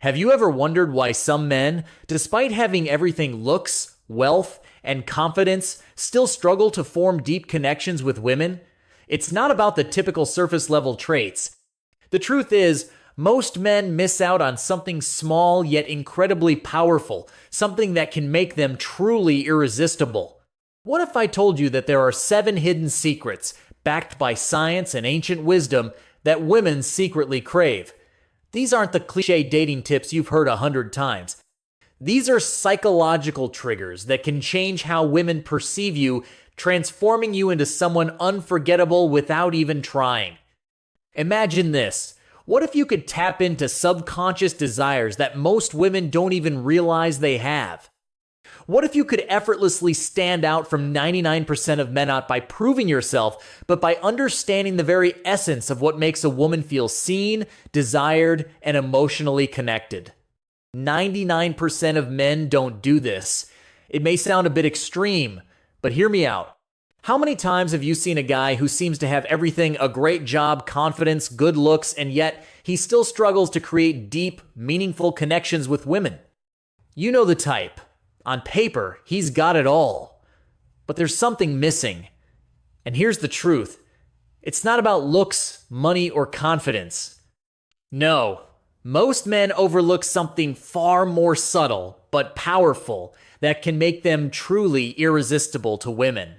Have you ever wondered why some men, despite having everything looks, wealth, and confidence, still struggle to form deep connections with women? It's not about the typical surface level traits. The truth is, most men miss out on something small yet incredibly powerful, something that can make them truly irresistible. What if I told you that there are 7 hidden secrets, backed by science and ancient wisdom, that women secretly crave? These aren't the cliche dating tips you've heard 100 times. These are psychological triggers that can change how women perceive you, transforming you into someone unforgettable without even trying. Imagine this. What if you could tap into subconscious desires that most women don't even realize they have? What if you could effortlessly stand out from 99% of men not by proving yourself, but by understanding the very essence of what makes a woman feel seen, desired, and emotionally connected? 99% of men don't do this. It may sound a bit extreme, but hear me out. How many times have you seen a guy who seems to have everything: a great job, confidence, good looks, and yet he still struggles to create deep, meaningful connections with women? You know the type. On paper, he's got it all. But there's something missing. And here's the truth. It's not about looks, money, or confidence. No, most men overlook something far more subtle but powerful that can make them truly irresistible to women.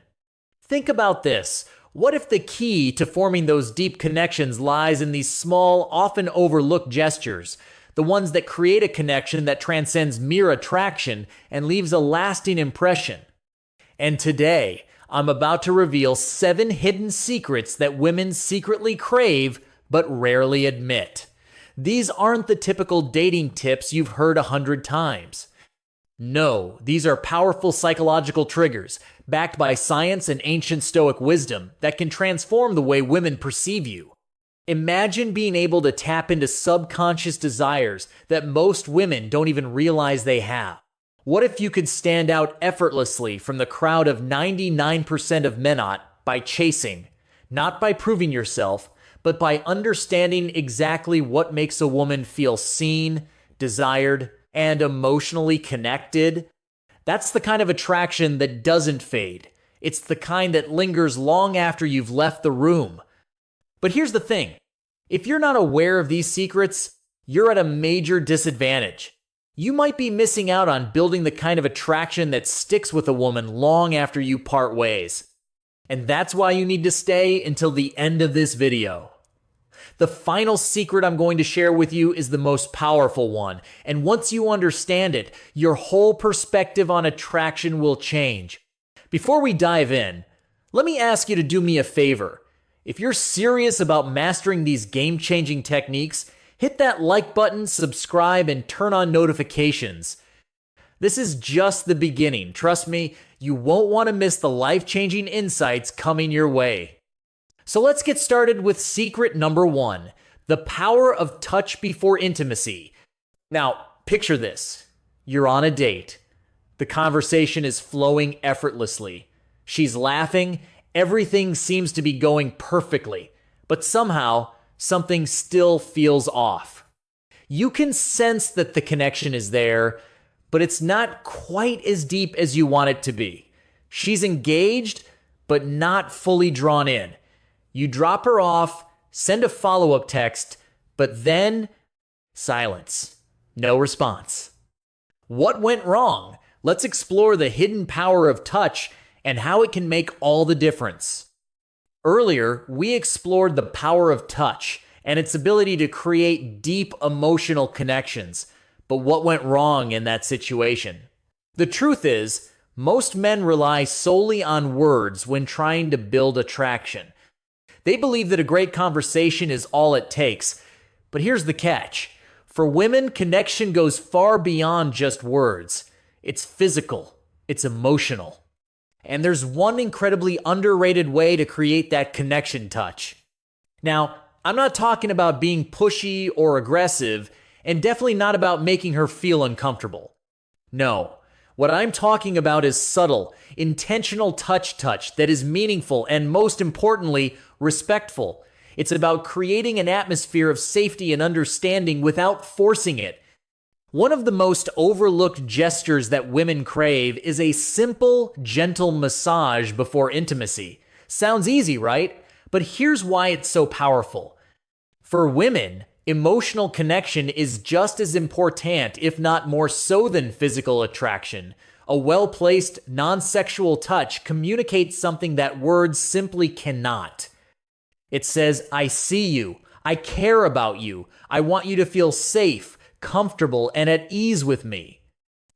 Think about this. What if the key to forming those deep connections lies in these small, often overlooked gestures? The ones that create a connection that transcends mere attraction and leaves a lasting impression. And today, I'm about to reveal 7 hidden secrets that women secretly crave but rarely admit. These aren't the typical dating tips you've heard 100 times. No, these are powerful psychological triggers, backed by science and ancient Stoic wisdom, that can transform the way women perceive you. Imagine being able to tap into subconscious desires that most women don't even realize they have. What if you could stand out effortlessly from the crowd of 99% of men by chasing, not by proving yourself, but by understanding exactly what makes a woman feel seen, desired, and emotionally connected? That's the kind of attraction that doesn't fade. It's the kind that lingers long after you've left the room. But here's the thing. If you're not aware of these secrets, you're at a major disadvantage. You might be missing out on building the kind of attraction that sticks with a woman long after you part ways. And that's why you need to stay until the end of this video. The final secret I'm going to share with you is the most powerful one, and once you understand it, your whole perspective on attraction will change. Before we dive in, let me ask you to do me a favor. If you're serious about mastering these game-changing techniques, hit that like button, subscribe, and turn on notifications. This is just the beginning. Trust me, you won't want to miss the life-changing insights coming your way. So let's get started with secret number 1, the power of touch before intimacy. Now, picture this. You're on a date. The conversation is flowing effortlessly. She's laughing. Everything seems to be going perfectly. But somehow, something still feels off. You can sense that the connection is there, but it's not quite as deep as you want it to be. She's engaged, but not fully drawn in. You drop her off, send a follow-up text, but then silence. No response. What went wrong? Let's explore the hidden power of touch and how it can make all the difference. Earlier, we explored the power of touch and its ability to create deep emotional connections. But what went wrong in that situation? The truth is, most men rely solely on words when trying to build attraction. They believe that a great conversation is all it takes. But here's the catch. For women, connection goes far beyond just words. It's physical. It's emotional. And there's one incredibly underrated way to create that connection touch. Now, I'm not talking about being pushy or aggressive, and definitely not about making her feel uncomfortable. No. What I'm talking about is subtle, intentional touch that is meaningful and, most importantly, respectful. It's about creating an atmosphere of safety and understanding without forcing it. One of the most overlooked gestures that women crave is a simple, gentle massage before intimacy. Sounds easy, right? But here's why it's so powerful. For women, emotional connection is just as important, if not more so than physical attraction. A well-placed, non-sexual touch communicates something that words simply cannot. It says, I see you, I care about you, I want you to feel safe, comfortable, and at ease with me.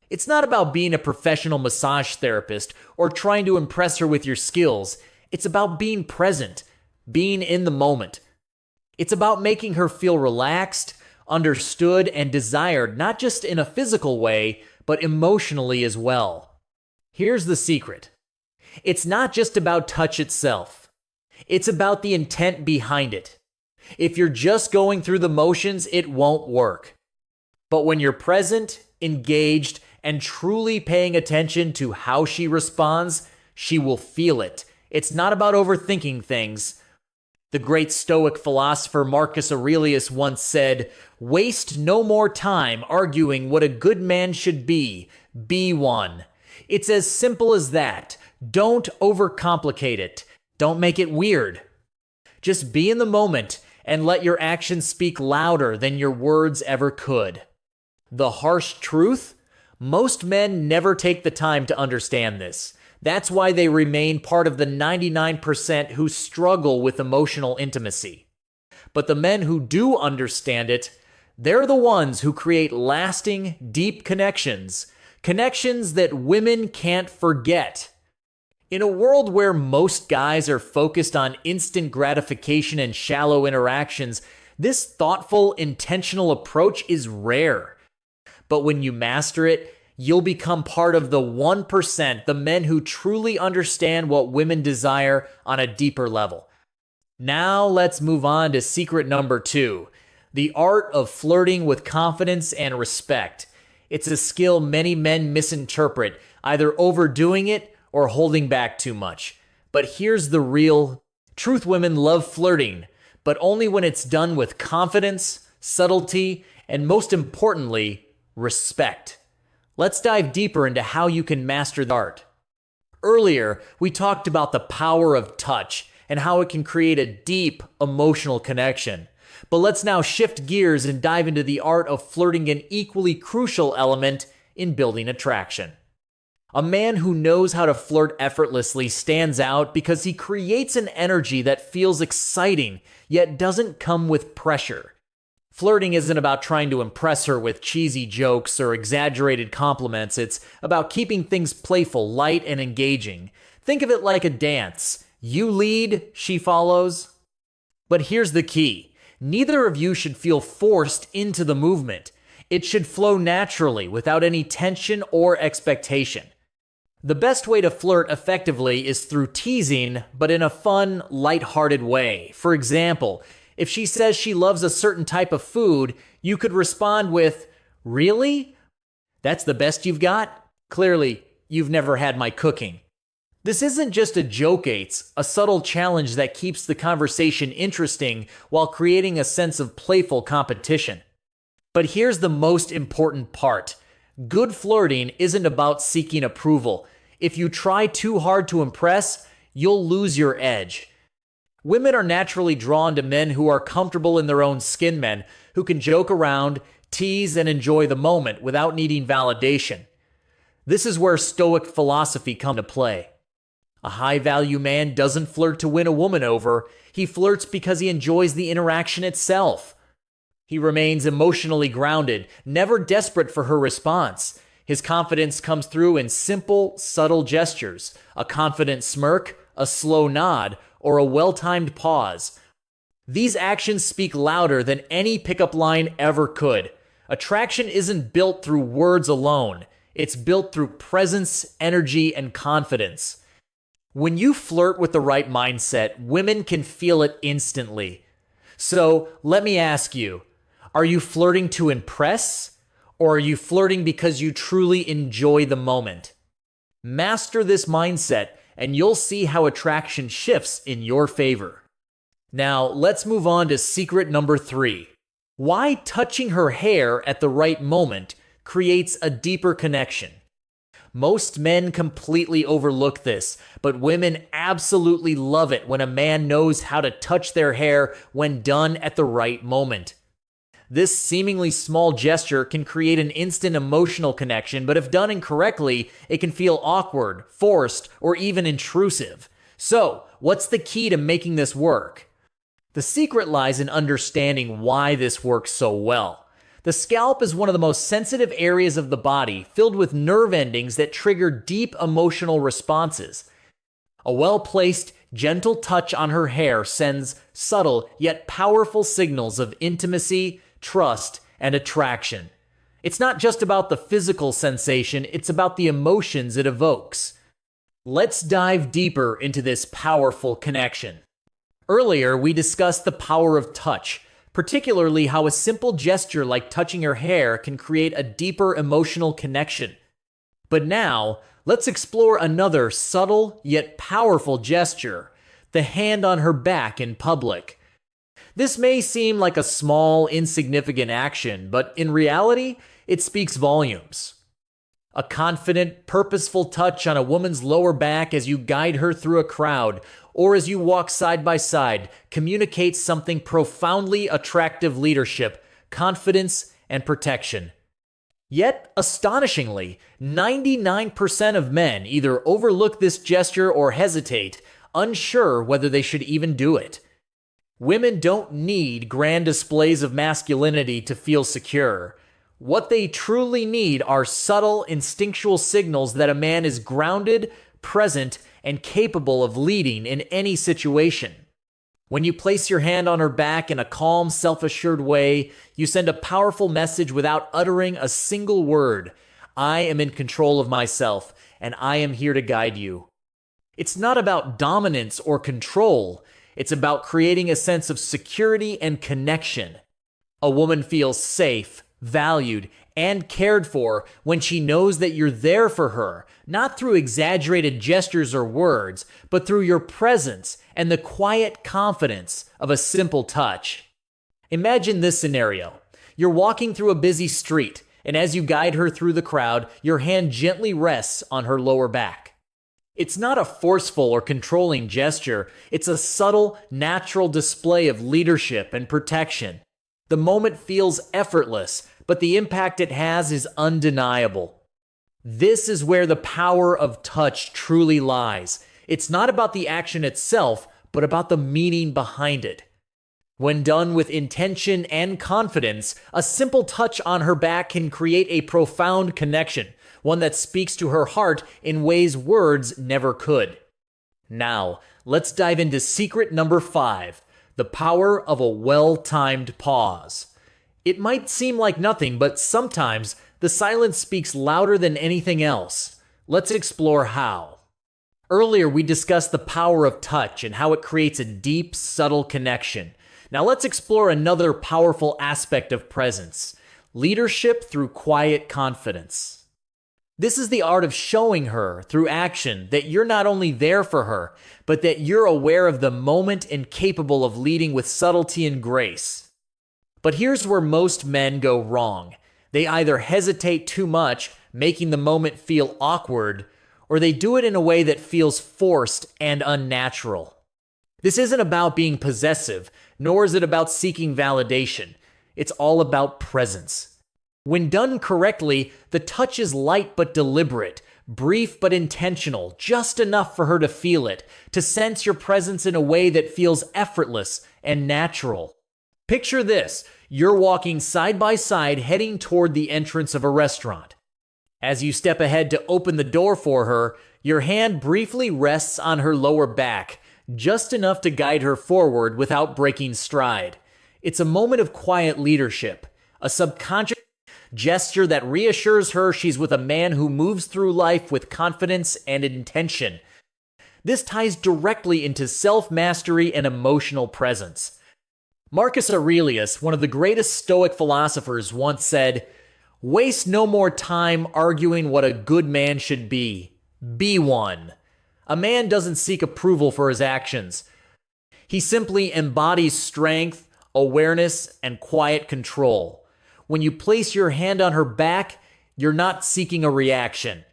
It's not about being a professional massage therapist or trying to impress her with your skills. It's about being present, being in the moment. It's about making her feel relaxed, understood, and desired, not just in a physical way, but emotionally as well. Here's the secret. It's not just about touch itself. It's about the intent behind it. If you're just going through the motions, it won't work. But when you're present, engaged, and truly paying attention to how she responds, she will feel it. It's not about overthinking things. The great Stoic philosopher Marcus Aurelius once said, "Waste no more time arguing what a good man should be one." It's as simple as that. Don't overcomplicate it. Don't make it weird. Just be in the moment and let your actions speak louder than your words ever could. The harsh truth? Most men never take the time to understand this. That's why they remain part of the 99% who struggle with emotional intimacy. But the men who do understand it, they're the ones who create lasting, deep connections. Connections that women can't forget. In a world where most guys are focused on instant gratification and shallow interactions, this thoughtful, intentional approach is rare. But when you master it, you'll become part of the 1%, the men who truly understand what women desire on a deeper level. Now let's move on to secret number 2, the art of flirting with confidence and respect. It's a skill many men misinterpret, either overdoing it or holding back too much. But here's the real truth: women love flirting, but only when it's done with confidence, subtlety, and most importantly, respect. Let's dive deeper into how you can master the art. Earlier, we talked about the power of touch and how it can create a deep emotional connection. But let's now shift gears and dive into the art of flirting, an equally crucial element in building attraction. A man who knows how to flirt effortlessly stands out because he creates an energy that feels exciting, yet doesn't come with pressure. Flirting isn't about trying to impress her with cheesy jokes or exaggerated compliments. It's about keeping things playful, light, and engaging. Think of it like a dance. You lead, she follows. But here's the key. Neither of you should feel forced into the movement. It should flow naturally, without any tension or expectation. The best way to flirt effectively is through teasing, but in a fun, lighthearted way. For example, if she says she loves a certain type of food, you could respond with, "Really? That's the best you've got? Clearly, you've never had my cooking." This isn't just a joke, it's a subtle challenge that keeps the conversation interesting while creating a sense of playful competition. But here's the most important part. Good flirting isn't about seeking approval. If you try too hard to impress, you'll lose your edge. Women are naturally drawn to men who are comfortable in their own skin, men who can joke around, tease, and enjoy the moment without needing validation. This is where Stoic philosophy comes into play. A high-value man doesn't flirt to win a woman over. He flirts because he enjoys the interaction itself. He remains emotionally grounded, never desperate for her response. His confidence comes through in simple, subtle gestures, a confident smirk, a slow nod, or a well-timed pause. These actions speak louder than any pickup line ever could. Attraction isn't built through words alone. It's built through presence, energy, and confidence. When you flirt with the right mindset, women can feel it instantly. So let me ask you, are you flirting to impress, or are you flirting because you truly enjoy the moment? Master this mindset, and you'll see how attraction shifts in your favor. Now, let's move on to secret number 3. Why touching her hair at the right moment creates a deeper connection. Most men completely overlook this, but women absolutely love it when a man knows how to touch their hair when done at the right moment. This seemingly small gesture can create an instant emotional connection, but if done incorrectly, it can feel awkward, forced, or even intrusive. So, what's the key to making this work? The secret lies in understanding why this works so well. The scalp is one of the most sensitive areas of the body, filled with nerve endings that trigger deep emotional responses. A well-placed, gentle touch on her hair sends subtle yet powerful signals of intimacy, trust, and attraction. It's not just about the physical sensation, it's about the emotions it evokes. Let's dive deeper into this powerful connection. Earlier, we discussed the power of touch, particularly how a simple gesture like touching her hair can create a deeper emotional connection. But now, let's explore another subtle yet powerful gesture, the hand on her back in public. This may seem like a small, insignificant action, but in reality, it speaks volumes. A confident, purposeful touch on a woman's lower back as you guide her through a crowd, or as you walk side by side, communicates something profoundly attractive: leadership, confidence, and protection. Yet, astonishingly, 99% of men either overlook this gesture or hesitate, unsure whether they should even do it. Women don't need grand displays of masculinity to feel secure. What they truly need are subtle, instinctual signals that a man is grounded, present, and capable of leading in any situation. When you place your hand on her back in a calm, self-assured way, you send a powerful message without uttering a single word. I am in control of myself, and I am here to guide you. It's not about dominance or control. It's about creating a sense of security and connection. A woman feels safe, valued, and cared for when she knows that you're there for her, not through exaggerated gestures or words, but through your presence and the quiet confidence of a simple touch. Imagine this scenario. You're walking through a busy street, and as you guide her through the crowd, your hand gently rests on her lower back. It's not a forceful or controlling gesture. It's a subtle, natural display of leadership and protection. The moment feels effortless, but the impact it has is undeniable. This is where the power of touch truly lies. It's not about the action itself, but about the meaning behind it. When done with intention and confidence, a simple touch on her back can create a profound connection, one that speaks to her heart in ways words never could. Now, let's dive into secret number 5, the power of a well-timed pause. It might seem like nothing, but sometimes the silence speaks louder than anything else. Let's explore how. Earlier, we discussed the power of touch and how it creates a deep, subtle connection. Now let's explore another powerful aspect of presence: leadership through quiet confidence. This is the art of showing her through action that you're not only there for her, but that you're aware of the moment and capable of leading with subtlety and grace. But here's where most men go wrong. They either hesitate too much, making the moment feel awkward, or they do it in a way that feels forced and unnatural. This isn't about being possessive, nor is it about seeking validation. It's all about presence. When done correctly, the touch is light but deliberate, brief but intentional, just enough for her to feel it, to sense your presence in a way that feels effortless and natural. Picture this: you're walking side by side heading toward the entrance of a restaurant. As you step ahead to open the door for her, your hand briefly rests on her lower back, just enough to guide her forward without breaking stride. It's a moment of quiet leadership, a subconscious gesture that reassures her she's with a man who moves through life with confidence and intention. This ties directly into self-mastery and emotional presence. Marcus Aurelius, one of the greatest Stoic philosophers, once said, "Waste no more time arguing what a good man should be. Be one." A man doesn't seek approval for his actions. He simply embodies strength, awareness, and quiet control. When you place your hand on her back, You're not seeking a reaction.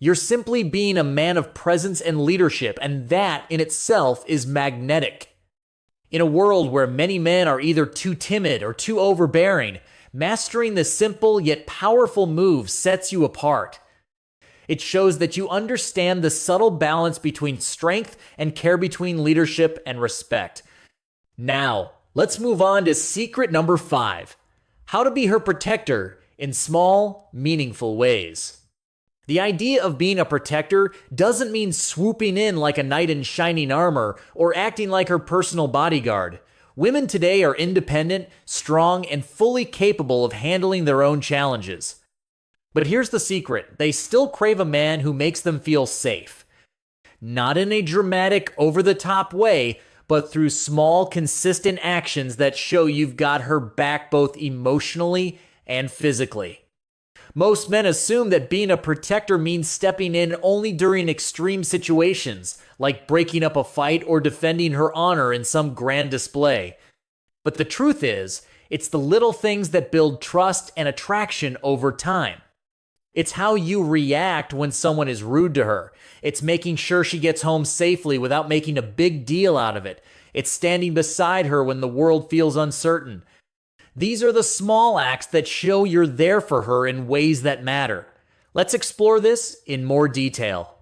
You're simply being a man of presence and leadership, and that in itself is magnetic. In a world where many men are either too timid or too overbearing, mastering this simple yet powerful move sets you apart. It shows that you understand the subtle balance between strength and care, between leadership and respect. Now, let's move on to secret number 5. How to be her protector in small, meaningful ways. The idea of being a protector doesn't mean swooping in like a knight in shining armor or acting like her personal bodyguard. Women today are independent, strong, and fully capable of handling their own challenges. But here's the secret: they still crave a man who makes them feel safe. Not in a dramatic, over-the-top way, but through small, consistent actions that show you've got her back both emotionally and physically. Most men assume that being a protector means stepping in only during extreme situations, like breaking up a fight or defending her honor in some grand display. But the truth is, it's the little things that build trust and attraction over time. It's how you react when someone is rude to her. It's making sure she gets home safely without making a big deal out of it. It's standing beside her when the world feels uncertain. These are the small acts that show you're there for her in ways that matter. Let's explore this in more detail.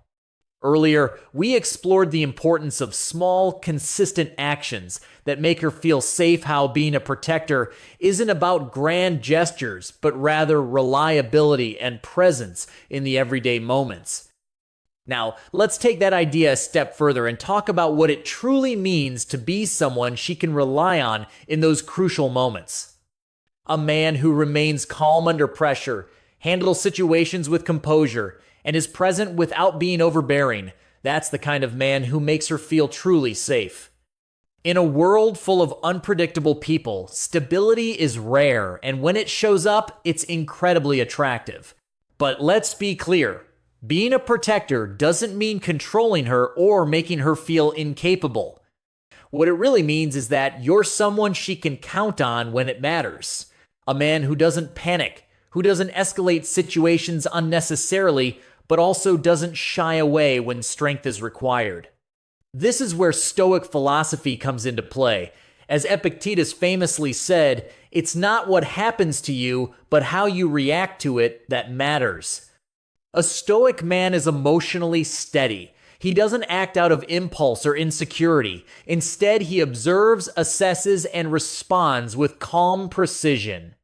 Earlier, we explored the importance of small, consistent actions that make her feel safe, how being a protector isn't about grand gestures, but rather reliability and presence in the everyday moments. Now, let's take that idea a step further and talk about what it truly means to be someone she can rely on in those crucial moments. A man who remains calm under pressure, handles situations with composure, and is present without being overbearing. That's the kind of man who makes her feel truly safe. In a world full of unpredictable people, stability is rare, and when it shows up, it's incredibly attractive. But let's be clear. Being a protector doesn't mean controlling her or making her feel incapable. What it really means is that you're someone she can count on when it matters. A man who doesn't panic, who doesn't escalate situations unnecessarily, but also doesn't shy away when strength is required. This is where Stoic philosophy comes into play. As Epictetus famously said, it's not what happens to you, but how you react to it that matters. A Stoic man is emotionally steady. He doesn't act out of impulse or insecurity. Instead, he observes, assesses, and responds with calm precision.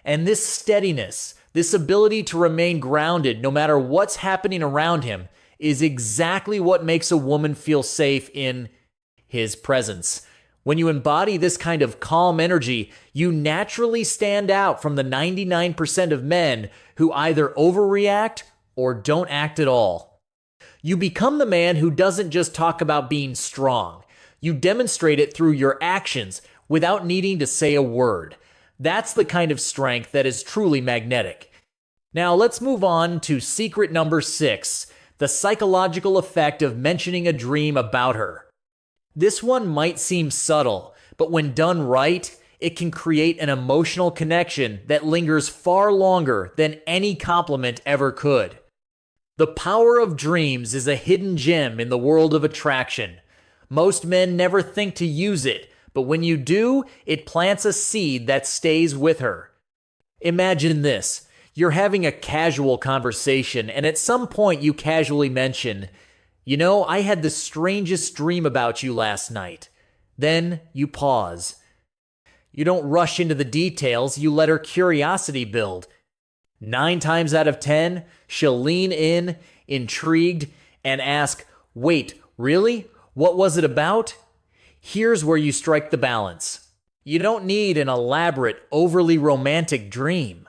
And this steadiness, this ability to remain grounded no matter what's happening around him, is exactly what makes a woman feel safe in his presence. When you embody this kind of calm energy, you naturally stand out from the 99% of men who either overreact or don't act at all. You become the man who doesn't just talk about being strong. You demonstrate it through your actions without needing to say a word. That's the kind of strength that is truly magnetic. Now let's move on to secret number 6, the psychological effect of mentioning a dream about her. This one might seem subtle, but when done right, it can create an emotional connection that lingers far longer than any compliment ever could. The power of dreams is a hidden gem in the world of attraction. Most men never think to use it, but when you do, it plants a seed that stays with her. Imagine this. You're having a casual conversation, and at some point you casually mention, I had the strangest dream about you last night. Then you pause. You don't rush into the details, you let her curiosity build. 9 times out of 10, she'll lean in, intrigued, and ask, "Wait, really? What was it about?" Here's where you strike the balance. You don't need an elaborate, overly romantic dream.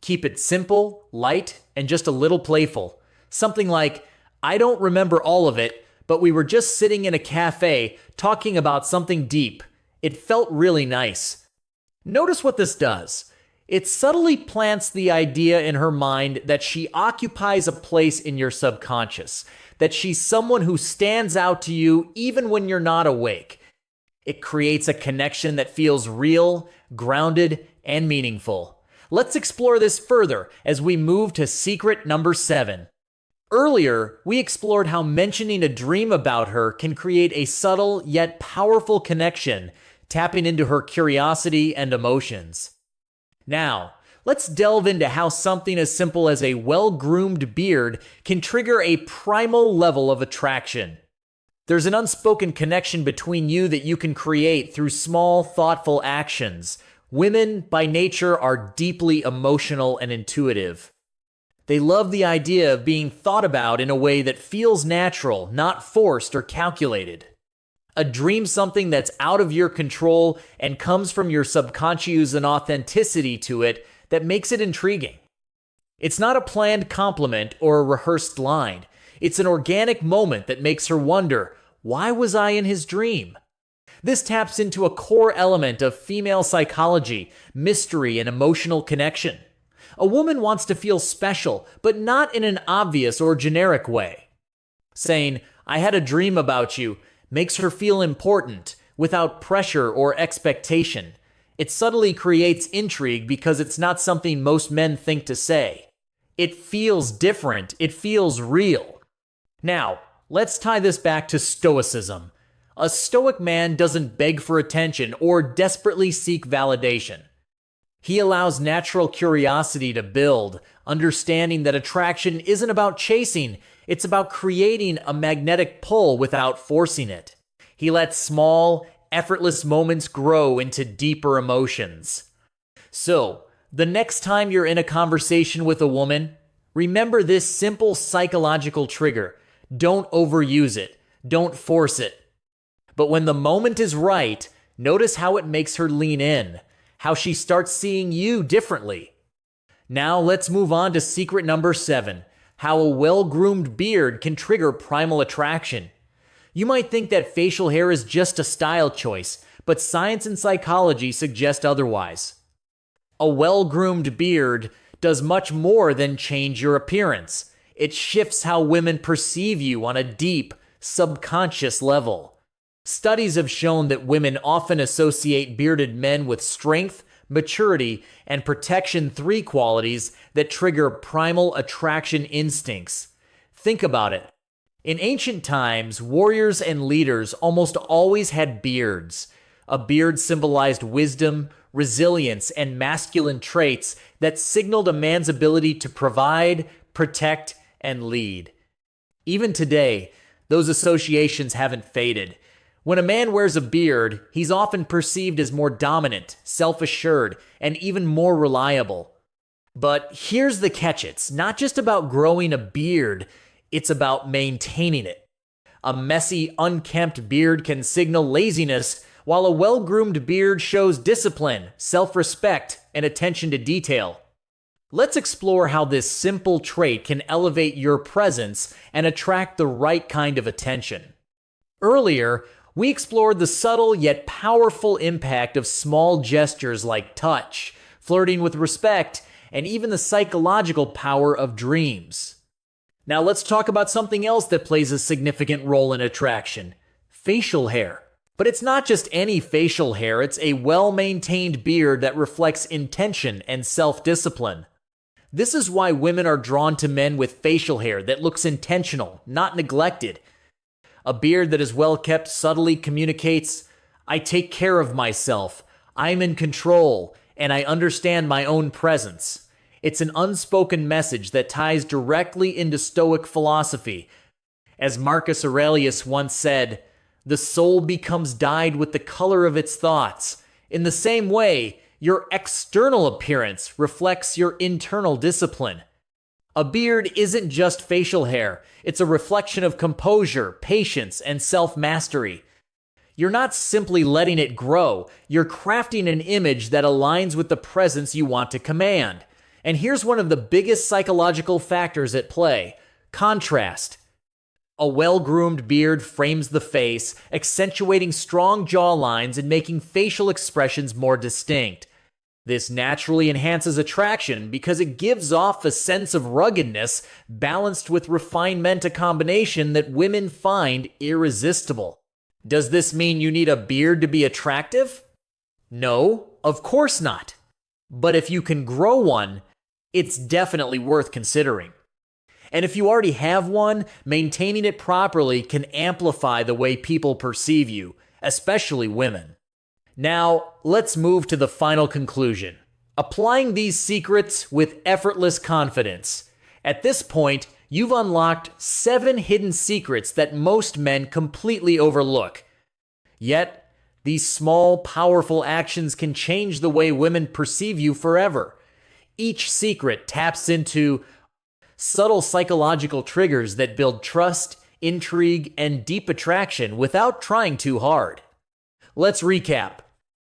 Keep it simple, light, and just a little playful. Something like, "I don't remember all of it, but we were just sitting in a cafe talking about something deep. It felt really nice." Notice what this does. It subtly plants the idea in her mind that she occupies a place in your subconscious, that she's someone who stands out to you even when you're not awake. It creates a connection that feels real, grounded, and meaningful. Let's explore this further as we move to secret number 7. Earlier, we explored how mentioning a dream about her can create a subtle yet powerful connection, tapping into her curiosity and emotions. Now, let's delve into how something as simple as a well-groomed beard can trigger a primal level of attraction. There's an unspoken connection between you that you can create through small, thoughtful actions. Women, by nature, are deeply emotional and intuitive. They love the idea of being thought about in a way that feels natural, not forced or calculated. A dream something that's out of your control and comes from your subconscious and authenticity to it that makes it intriguing. It's not a planned compliment or a rehearsed line. It's an organic moment that makes her wonder, why was I in his dream? This taps into a core element of female psychology, mystery, and emotional connection. A woman wants to feel special, but not in an obvious or generic way. Saying, I had a dream about you, makes her feel important, without pressure or expectation. It subtly creates intrigue because it's not something most men think to say. It feels different, it feels real. Now, let's tie this back to Stoicism. A Stoic man doesn't beg for attention or desperately seek validation. He allows natural curiosity to build, understanding that attraction isn't about chasing, it's about creating a magnetic pull without forcing it. He lets small, effortless moments grow into deeper emotions. So, the next time you're in a conversation with a woman, remember this simple psychological trigger. Don't overuse it. Don't force it. But when the moment is right, notice how it makes her lean in, how she starts seeing you differently. Now let's move on to secret number 7, how a well-groomed beard can trigger primal attraction. You might think that facial hair is just a style choice, but science and psychology suggest otherwise. A well-groomed beard does much more than change your appearance. It shifts how women perceive you on a deep, subconscious level. Studies have shown that women often associate bearded men with strength, maturity, and protection, 3 qualities that trigger primal attraction instincts. Think about it. In ancient times, warriors and leaders almost always had beards. A beard symbolized wisdom, resilience, and masculine traits that signaled a man's ability to provide, protect, and lead. Even today, those associations haven't faded. When a man wears a beard, he's often perceived as more dominant, self-assured, and even more reliable. But here's the catch, it's not just about growing a beard, it's about maintaining it. A messy, unkempt beard can signal laziness, while a well-groomed beard shows discipline, self-respect, and attention to detail. Let's explore how this simple trait can elevate your presence and attract the right kind of attention. Earlier, we explored the subtle yet powerful impact of small gestures like touch, flirting with respect, and even the psychological power of dreams. Now let's talk about something else that plays a significant role in attraction: facial hair. But it's not just any facial hair, it's a well-maintained beard that reflects intention and self-discipline. This is why women are drawn to men with facial hair that looks intentional, not neglected. A beard that is well kept subtly communicates, I take care of myself, I'm in control, and I understand my own presence. It's an unspoken message that ties directly into Stoic philosophy. As Marcus Aurelius once said, the soul becomes dyed with the color of its thoughts. In the same way, your external appearance reflects your internal discipline. A beard isn't just facial hair. It's a reflection of composure, patience, and self-mastery. You're not simply letting it grow. You're crafting an image that aligns with the presence you want to command. And here's one of the biggest psychological factors at play: contrast. A well-groomed beard frames the face, accentuating strong jawlines and making facial expressions more distinct. This naturally enhances attraction because it gives off a sense of ruggedness balanced with refinement, a combination that women find irresistible. Does this mean you need a beard to be attractive? No, of course not. But if you can grow one, it's definitely worth considering. And if you already have one, maintaining it properly can amplify the way people perceive you, especially women. Now, let's move to the final conclusion. Applying these secrets with effortless confidence. At this point, you've unlocked 7 hidden secrets that most men completely overlook. Yet, these small, powerful actions can change the way women perceive you forever. Each secret taps into subtle psychological triggers that build trust, intrigue, and deep attraction without trying too hard. Let's recap.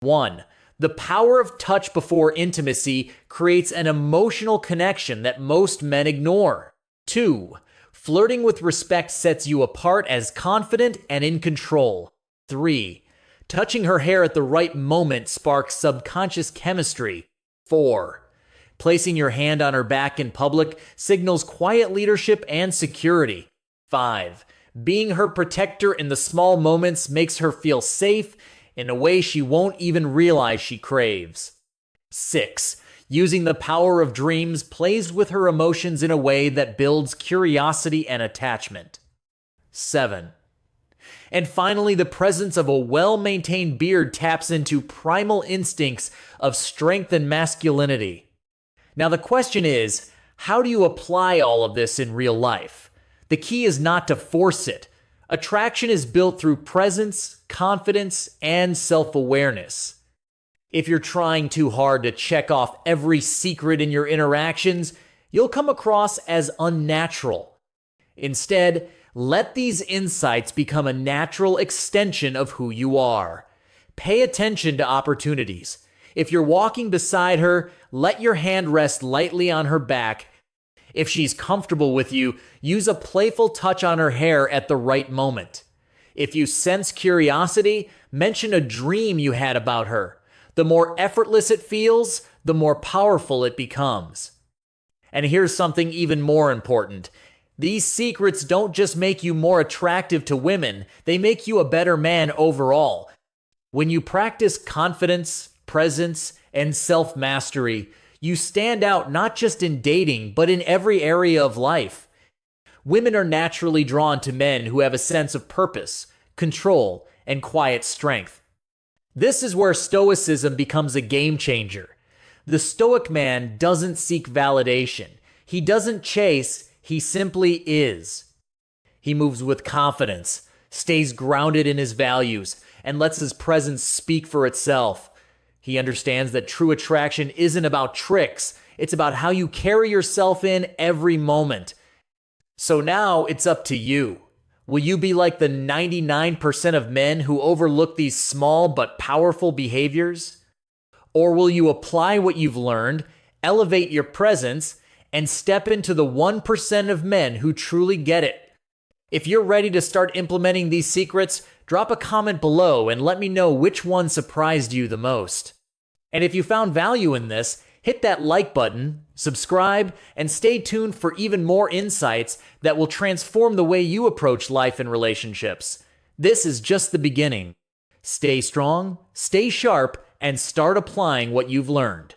1. The power of touch before intimacy creates an emotional connection that most men ignore. 2. Flirting with respect sets you apart as confident and in control. 3. Touching her hair at the right moment sparks subconscious chemistry. 4. Placing your hand on her back in public signals quiet leadership and security. 5. Being her protector in the small moments makes her feel safe in a way she won't even realize she craves. 6. Using the power of dreams plays with her emotions in a way that builds curiosity and attachment. 7. And finally, the presence of a well-maintained beard taps into primal instincts of strength and masculinity. Now the question is, how do you apply all of this in real life? The key is not to force it. Attraction is built through presence, confidence, and self-awareness. If you're trying too hard to check off every secret in your interactions, you'll come across as unnatural. Instead, let these insights become a natural extension of who you are. Pay attention to opportunities. If you're walking beside her, let your hand rest lightly on her back. If she's comfortable with you, use a playful touch on her hair at the right moment. If you sense curiosity, mention a dream you had about her. The more effortless it feels, the more powerful it becomes. And here's something even more important. These secrets don't just make you more attractive to women, they make you a better man overall. When you practice confidence, presence, and self-mastery, you stand out not just in dating, but in every area of life. Women are naturally drawn to men who have a sense of purpose, control, and quiet strength. This is where stoicism becomes a game changer. The stoic man doesn't seek validation. He doesn't chase, he simply is. He moves with confidence, stays grounded in his values, and lets his presence speak for itself. He understands that true attraction isn't about tricks, it's about how you carry yourself in every moment. So now it's up to you. Will you be like the 99% of men who overlook these small but powerful behaviors? Or will you apply what you've learned, elevate your presence, and step into the 1% of men who truly get it? If you're ready to start implementing these secrets, drop a comment below and let me know which one surprised you the most. And if you found value in this, hit that like button, subscribe, and stay tuned for even more insights that will transform the way you approach life and relationships. This is just the beginning. Stay strong, stay sharp, and start applying what you've learned.